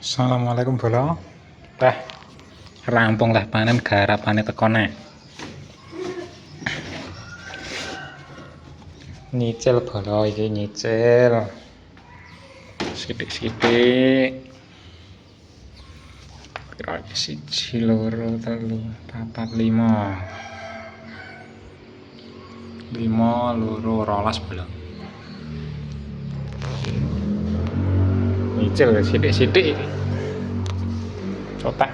Assalamualaikum bolo. Teh rampung lah panen garapane teko neh. Nyicil bolo iki nyicil. Sithik-sithik. Kira iki 1 2 3 4 5. 5 2 12 bolo. Nyicil sithik-sithik iki. Cetak.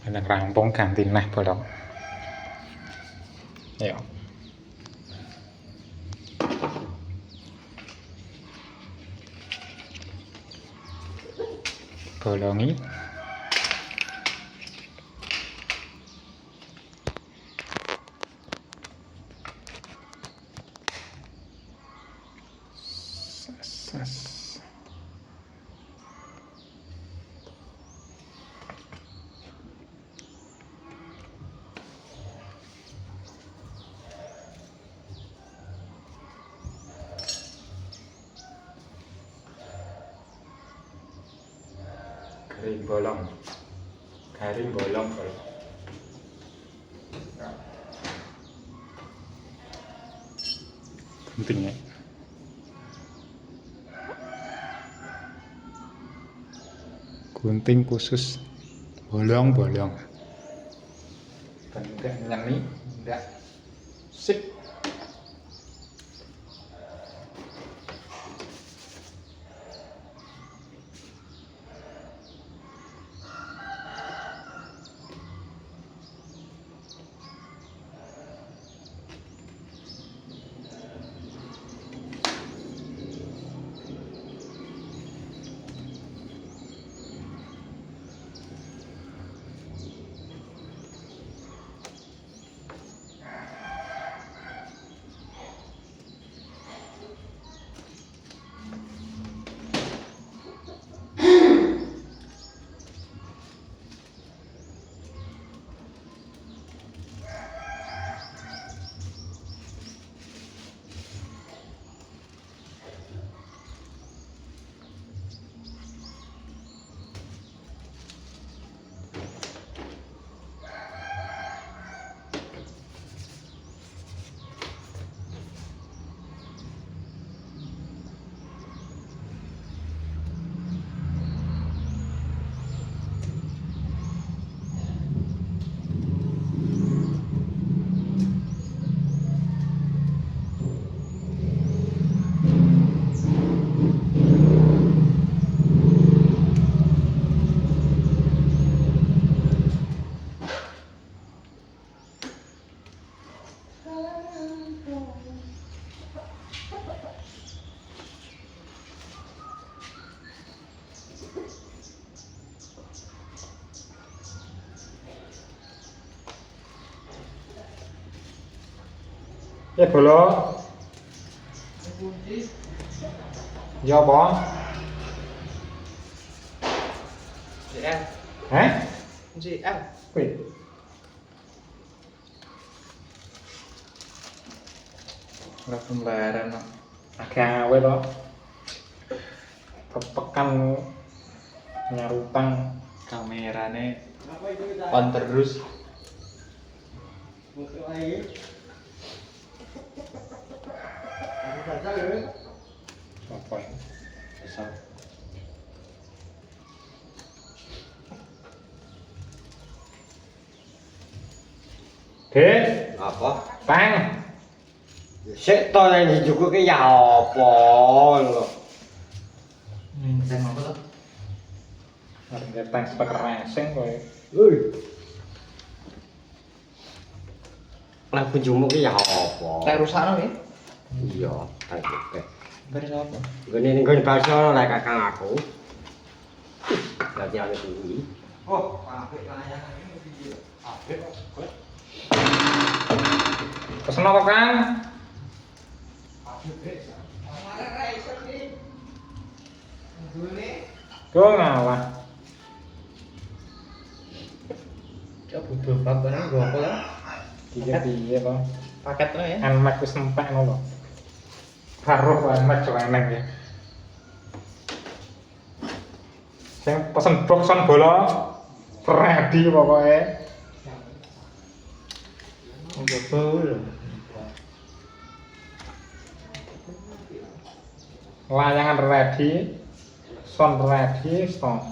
Enak rampung ganti neh bolong. Ayo. Bolongi. Ses. Garing bolong kalau pentingnya gunting khusus bolong-bolong dan enggak nyeni enggak sip. Ya bolo. Ya apa? JL. Hah? JL. Wih. Ora pembayaran kok. Agak awe to. Tekan nyarutang kamerane on terus. Apa ini? Besar. Dek, Apa? Pang. Sik to yang dijukuke ya apa lho. Sen apa to? Harga tang speaker racing kowe. Woi. Lah kunjungmu ki ya apa? Lek rusakno nggih. Iya, tak oke. Bar sapa? Gene ning gone baso lek kakang aku. Dadi ane kuwi. Oh, apik layangan iki. Apik kok. Pesen apa, Kang? Go ngalah. Ya butuh babane nggo apa ya? Piye-piye to? Paket to ya. Anmak wis entek ngono lho. Karo enak yo enak ya. Sing pesen boxon bola ready pokoke. Enggak bau lho. Layangan ready, son ready, stop.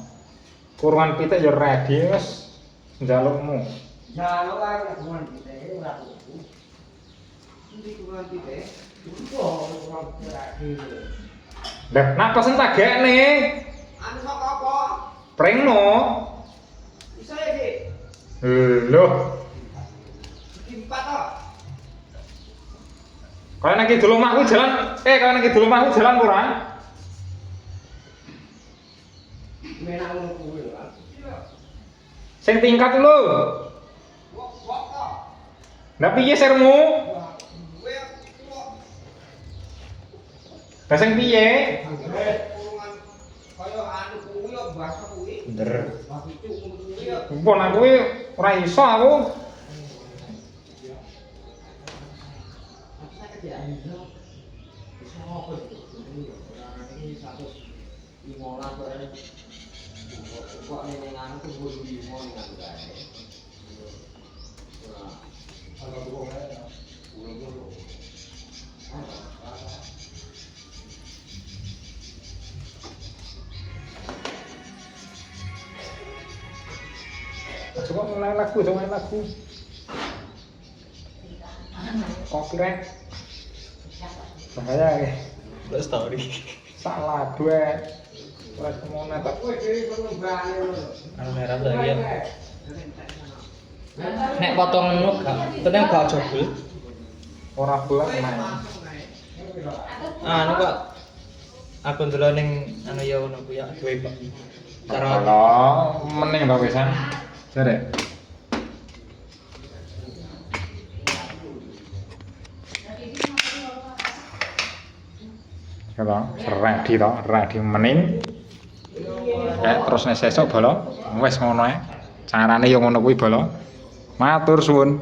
Kurungan pitik ya ready wis njalukmu. Jaluk ae nek kuwi pitik ora tuku. Iki kuwi pitik. Lah, nak pesen tak gekne. Anu saka apa? Prengno. Iso ya, Dik? Lho, Diempat to. kaya nang kidul omahku jalan, kaya nang kidul omahku jalan kurang. Menak ngono kuwi lho. Sing tingkat lho. Wok to. Lah piye sermu? Kuwi wok. Lah sing piye? Kurungan kaya anu kuwi yo basa kuwi. Bener. Basi cuk ngono kuwi yo. Pon aku ora iso aku. Coba main lagu, coba main lagu. Copyright. Bahaya ya. Terus story. Salah gue. Ora semono tak. Kowe dhewe perlu bali ngono. Anu merah lagi ya. Nek potongan lu gak, tenang gak jebul. Ora bulan main. Anu kok aku ndelok ning anu ya ngono ku ya duwe kok. Cara Kalau mending tau pisan. Jare. Ready to, ready mening. Terus nek sesuk bolo, wis ngono ae. Carane yo ngono kuwi bolo. Matur suwun.